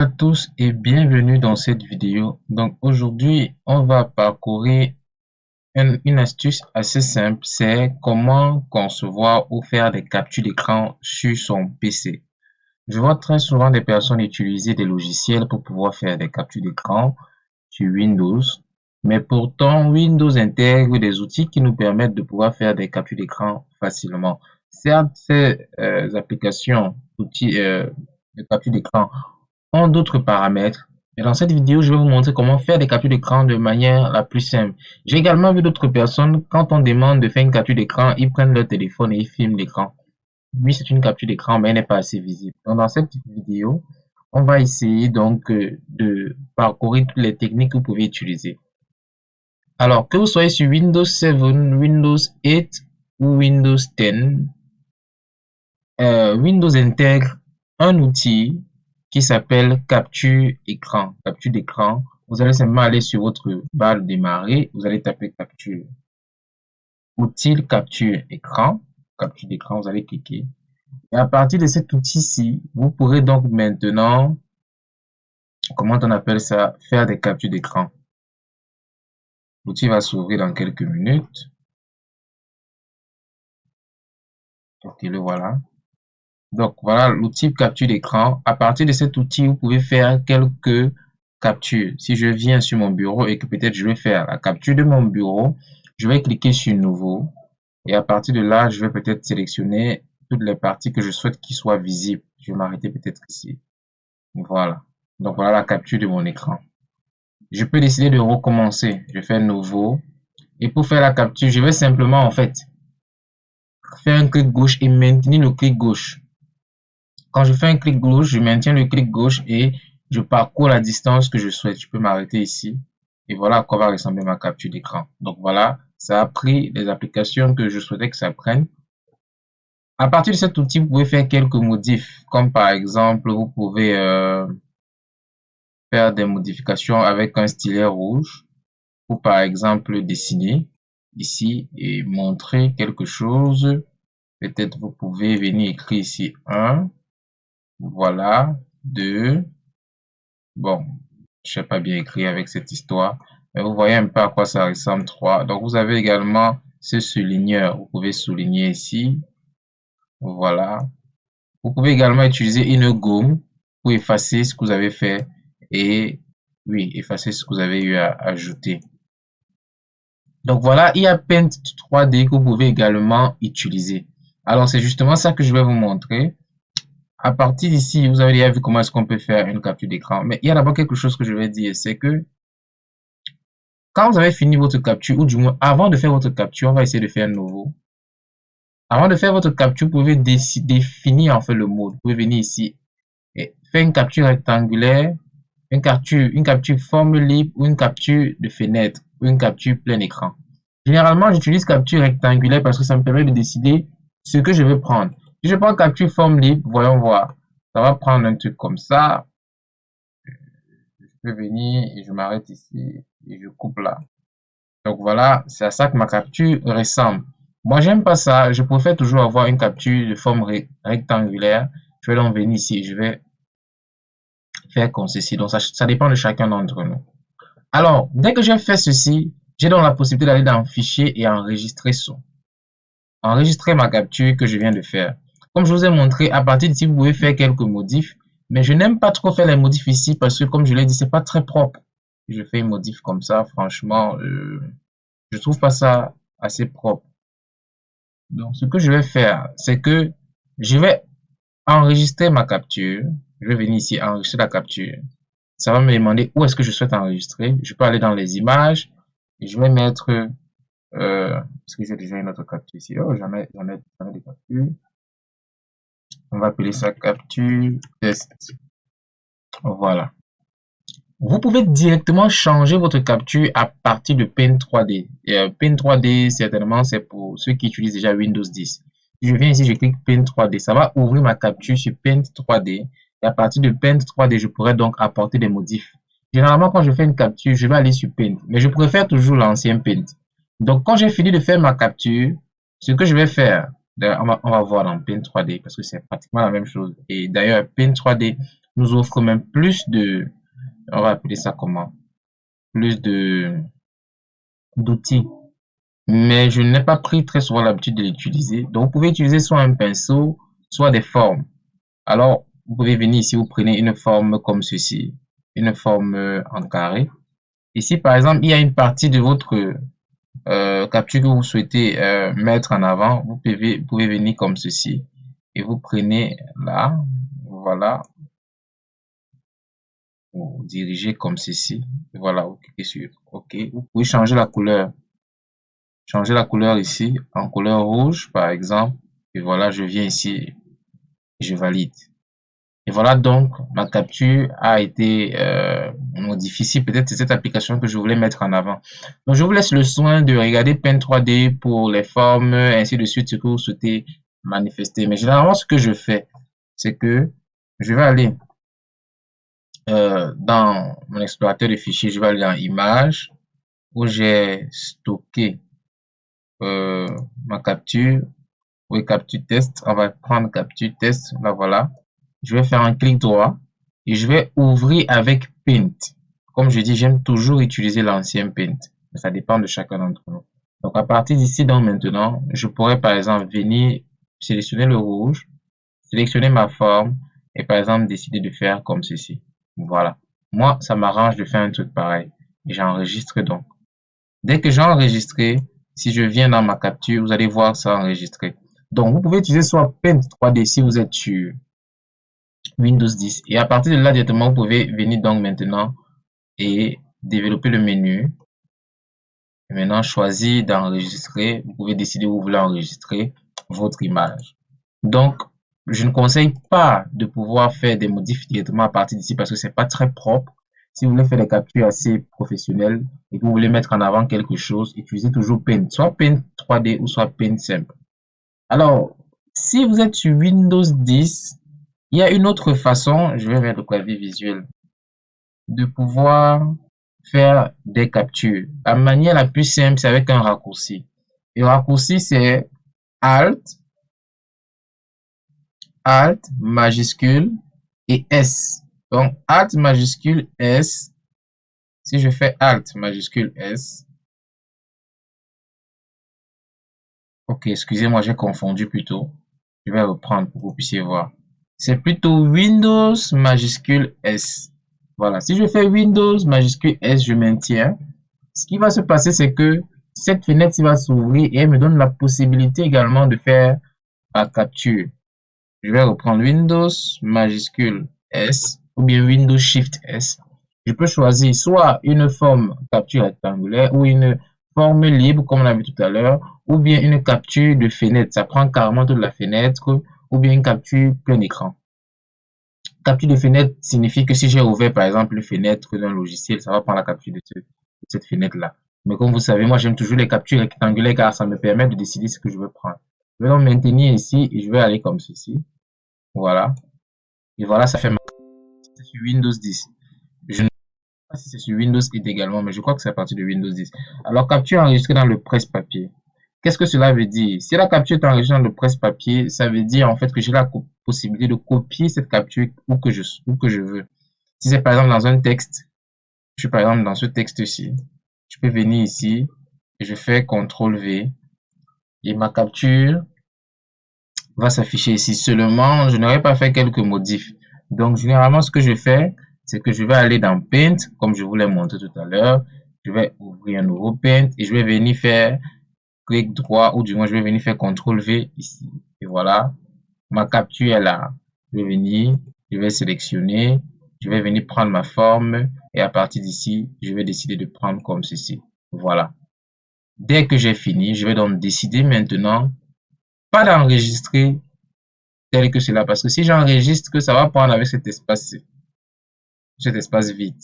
À tous et bienvenue dans cette vidéo. Donc aujourd'hui, on va parcourir une astuce assez simple, c'est comment concevoir ou faire des captures d'écran sur son PC. Je vois très souvent des personnes utiliser des logiciels pour pouvoir faire des captures d'écran sur Windows, mais pourtant Windows intègre des outils qui nous permettent de pouvoir faire des captures d'écran facilement. Certes, ces applications, outils de capture d'écran ont d'autres paramètres. Et dans cette vidéo, je vais vous montrer comment faire des captures d'écran de manière la plus simple. J'ai également vu d'autres personnes, quand on demande de faire une capture d'écran, ils prennent leur téléphone et ils filment l'écran. Oui, c'est une capture d'écran, mais elle n'est pas assez visible. Donc, dans cette vidéo, on va essayer donc de parcourir toutes les techniques que vous pouvez utiliser. Alors, que vous soyez sur Windows 7, Windows 8 ou Windows 10, Windows intègre un outil qui s'appelle capture écran. Capture d'écran. Vous allez simplement aller sur votre barre de démarrer. Vous allez taper capture. Outil capture écran. Capture d'écran, vous allez cliquer. Et à partir de cet outil-ci, vous pourrez donc maintenant, comment on appelle ça, faire des captures d'écran. L'outil va s'ouvrir dans quelques minutes. Ok, le voilà. Donc voilà l'outil capture d'écran. À partir de cet outil, vous pouvez faire quelques captures. Si je viens sur mon bureau et que peut-être je vais faire la capture de mon bureau, je vais cliquer sur nouveau. Et à partir de là, je vais peut-être sélectionner toutes les parties que je souhaite qu'ils soient visibles. Je vais m'arrêter peut-être ici. Voilà. Donc voilà la capture de mon écran. Je peux décider de recommencer. Je fais nouveau. Et pour faire la capture, je vais simplement en fait faire un clic gauche et maintenir le clic gauche. Quand je fais un clic gauche, je maintiens le clic gauche et je parcours la distance que je souhaite. Je peux m'arrêter ici. Et voilà à quoi va ressembler ma capture d'écran. Donc voilà, ça a pris les applications que je souhaitais que ça prenne. À partir de cet outil, vous pouvez faire quelques modifs. Comme par exemple, vous pouvez faire des modifications avec un stylet rouge. Ou par exemple, dessiner ici et montrer quelque chose. Peut-être vous pouvez venir écrire ici 1. Voilà. 2. Bon, je sais pas bien écrire avec cette histoire, mais vous voyez un peu à quoi ça ressemble 3. Donc vous avez également ce souligneur, vous pouvez souligner ici, voilà. Vous pouvez également utiliser une gomme pour effacer ce que vous avez fait et oui, effacer ce que vous avez eu à ajouter. Donc voilà, il y a Paint 3D que vous pouvez également utiliser. Alors c'est justement ça que je vais vous montrer. À partir d'ici, vous avez déjà vu comment est-ce qu'on peut faire une capture d'écran. Mais il y a d'abord quelque chose que je vais dire, c'est que quand vous avez fini votre capture, ou du moins avant de faire votre capture, on va essayer de faire un nouveau. Avant de faire votre capture, vous pouvez définir en fait le mode. Vous pouvez venir ici et faire une capture rectangulaire, une capture forme libre ou une capture de fenêtre ou une capture plein écran. Généralement, j'utilise capture rectangulaire parce que ça me permet de décider ce que je vais prendre. Si je prends capture forme libre, voyons voir. Ça va prendre un truc comme ça. Je peux venir et je m'arrête ici et je coupe là. Donc voilà, c'est à ça que ma capture ressemble. Moi, j'aime pas ça. Je préfère toujours avoir une capture de forme rectangulaire. Je vais donc venir ici. Je vais faire comme ceci. Donc ça dépend de chacun d'entre nous. Alors, dès que j'ai fait ceci, j'ai donc la possibilité d'aller dans Fichier et enregistrer son. Enregistrer ma capture que je viens de faire. Comme je vous ai montré, à partir d'ici, vous pouvez faire quelques modifs. Mais je n'aime pas trop faire les modifs ici parce que, comme je l'ai dit, c'est pas très propre. Je fais une modif comme ça, franchement, je trouve pas ça assez propre. Donc, ce que je vais faire, c'est que je vais enregistrer ma capture. Je vais venir ici enregistrer la capture. Ça va me demander où est-ce que je souhaite enregistrer. Je peux aller dans les images et je vais mettre, est-ce que j'ai déjà une autre capture ici? Oh, j'en ai des captures. On va appeler ça capture test. Voilà. Vous pouvez directement changer votre capture à partir de Paint 3D. Paint 3D, certainement, c'est pour ceux qui utilisent déjà Windows 10. Si je viens ici, je clique Paint 3D. Ça va ouvrir ma capture sur Paint 3D. Et à partir de Paint 3D, je pourrais donc apporter des modifs. Généralement, quand je fais une capture, je vais aller sur Paint. Mais je préfère toujours l'ancien Paint. Donc, quand j'ai fini de faire ma capture, ce que je vais faire, on va voir dans Paint 3D parce que c'est pratiquement la même chose. Et d'ailleurs, Paint 3D nous offre même plus de, on va appeler ça comment, plus de d'outils. Mais je n'ai pas pris très souvent l'habitude de l'utiliser. Donc, vous pouvez utiliser soit un pinceau, soit des formes. Alors, vous pouvez venir ici, vous prenez une forme comme ceci, une forme en carré. Ici, par exemple, il y a une partie de votre capture que vous souhaitez mettre en avant. Vous pouvez venir comme ceci et vous prenez là, voilà, vous dirigez comme ceci. Voilà, vous cliquez sur OK. Vous pouvez changer la couleur. Changer la couleur ici en couleur rouge, par exemple. Et voilà, je viens ici, je valide. Et voilà donc, ma capture a été modifiée. Peut-être c'est cette application que je voulais mettre en avant. Donc, je vous laisse le soin de regarder Paint 3D pour les formes, ainsi de suite, ce que vous souhaitez manifester. Mais généralement, ce que je fais, c'est que je vais aller dans mon explorateur de fichiers, je vais aller dans Images, où j'ai stocké ma capture. Oui, capture test. On va prendre capture test. Là, voilà. Je vais faire un clic droit et je vais ouvrir avec Paint. Comme je dis, j'aime toujours utiliser l'ancien Paint. Mais ça dépend de chacun d'entre nous. Donc, à partir d'ici, donc maintenant, je pourrais par exemple venir sélectionner le rouge, sélectionner ma forme et par exemple décider de faire comme ceci. Voilà. Moi, ça m'arrange de faire un truc pareil. Et j'enregistre donc. Dès que j'ai enregistré, si je viens dans ma capture, vous allez voir ça enregistré. Donc, vous pouvez utiliser soit Paint 3D si vous êtes sur Windows 10. Et à partir de là, directement, vous pouvez venir donc maintenant et développer le menu. Et maintenant, choisir d'enregistrer. Vous pouvez décider où vous voulez enregistrer votre image. Donc, je ne conseille pas de pouvoir faire des modifs directement à partir d'ici parce que c'est pas très propre. Si vous voulez faire des captures assez professionnelles et que vous voulez mettre en avant quelque chose, utilisez toujours Paint, soit Paint 3D ou soit Paint simple. Alors, si vous êtes sur Windows 10, il y a une autre façon, je vais mettre le clavier visuel, de pouvoir faire des captures. La manière la plus simple, c'est avec un raccourci. Et le raccourci, c'est Alt majuscule et S. Donc, Alt majuscule S. Si je fais Alt majuscule S. Ok, excusez-moi, j'ai confondu plutôt. Je vais reprendre pour que vous puissiez voir. C'est plutôt Windows majuscule S. Voilà, si je fais Windows majuscule S, je maintiens. Ce qui va se passer, c'est que cette fenêtre va s'ouvrir et elle me donne la possibilité également de faire la capture. Je vais reprendre Windows majuscule S ou bien Windows Shift S. Je peux choisir soit une forme capture rectangulaire ou une forme libre comme on a vu tout à l'heure, ou bien une capture de fenêtre. Ça prend carrément toute la fenêtre, ou bien une capture plein écran. Capture de fenêtre signifie que si j'ai ouvert par exemple une fenêtre d'un logiciel, ça va prendre la capture de cette fenêtre-là. Mais comme vous savez, moi j'aime toujours les captures rectangulaires car ça me permet de décider ce que je veux prendre. Je vais donc maintenir ici et je vais aller comme ceci. Voilà. Et voilà, ça fait ma c'est sur Windows 10. Je ne sais pas si c'est sur Windows 8 également, mais je crois que c'est à partir de Windows 10. Alors, capture enregistrée dans le presse-papier. Qu'est-ce que cela veut dire? Si la capture est enregistrée dans le presse-papier, ça veut dire en fait que j'ai la possibilité de copier cette capture où que je veux. Si c'est par exemple dans un texte, je suis par exemple dans ce texte-ci, je peux venir ici et je fais CTRL V et ma capture va s'afficher ici. Seulement, je n'aurais pas fait quelques modifs. Donc, généralement, ce que je fais, c'est que je vais aller dans Paint, comme je vous l'ai montré tout à l'heure. Je vais ouvrir un nouveau Paint et je vais venir faire clic droit ou du moins, je vais venir faire CTRL V ici. Et voilà, ma capture est là. Je vais venir, je vais sélectionner, je vais venir prendre ma forme et à partir d'ici, je vais décider de prendre comme ceci. Voilà. Dès que j'ai fini, je vais donc décider maintenant pas d'enregistrer tel que cela parce que si j'enregistre que ça va prendre avec cet espace vide.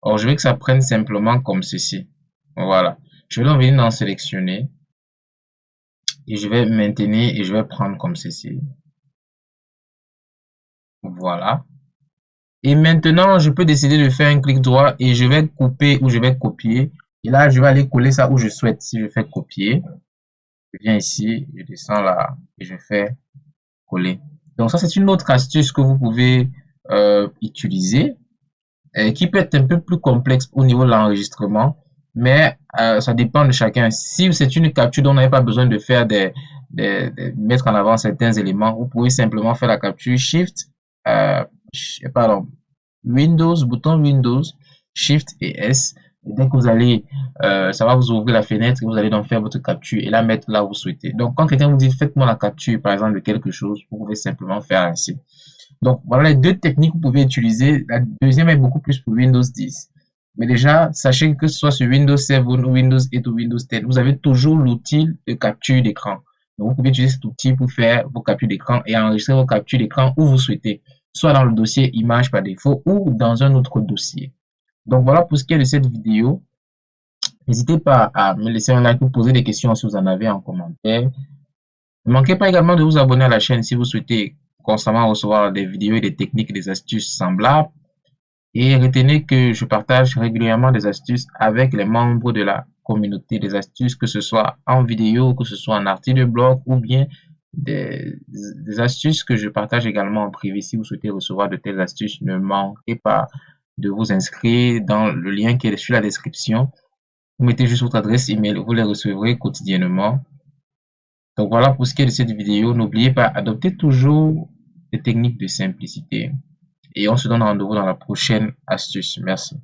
Or, je veux que ça prenne simplement comme ceci. Voilà. Je vais donc venir dans sélectionner et je vais maintenir et je vais prendre comme ceci. Voilà. Et maintenant, je peux décider de faire un clic droit et je vais couper ou je vais copier. Et là, je vais aller coller ça où je souhaite. Si je fais copier, je viens ici, je descends là et je fais coller. Donc ça, c'est une autre astuce que vous pouvez utiliser, qui peut être un peu plus complexe au niveau de l'enregistrement, mais ça dépend de chacun. Si c'est une capture dont on n'avez pas besoin de faire mettre en avant certains éléments, vous pouvez simplement faire la capture Shift, euh, pardon, Windows, bouton Windows, Shift et S. Et dès que vous allez, ça va vous ouvrir la fenêtre et vous allez donc faire votre capture et la mettre là où vous souhaitez. Donc, quand quelqu'un vous dit faites-moi la capture, par exemple, de quelque chose, vous pouvez simplement faire ainsi. Donc, voilà les deux techniques que vous pouvez utiliser. La deuxième est beaucoup plus pour Windows 10. Mais déjà, sachez que ce soit sur Windows 7 ou Windows 8 ou Windows 10, vous avez toujours l'outil de capture d'écran. Donc, vous pouvez utiliser cet outil pour faire vos captures d'écran et enregistrer vos captures d'écran où vous souhaitez, soit dans le dossier image par défaut ou dans un autre dossier. Donc, voilà pour ce qui est de cette vidéo. N'hésitez pas à me laisser un like ou poser des questions si vous en avez en commentaire. Ne manquez pas également de vous abonner à la chaîne si vous souhaitez constamment recevoir des vidéos et des techniques et des astuces semblables. Et retenez que je partage régulièrement des astuces avec les membres de la communauté, des astuces que ce soit en vidéo, que ce soit en article de blog ou bien des astuces que je partage également en privé. Si vous souhaitez recevoir de telles astuces, ne manquez pas de vous inscrire dans le lien qui est sur la description. Vous mettez juste votre adresse email, vous les recevrez quotidiennement. Donc voilà pour ce qui est de cette vidéo. N'oubliez pas, adoptez toujours des techniques de simplicité. Et on se donne rendez-vous dans la prochaine astuce. Merci.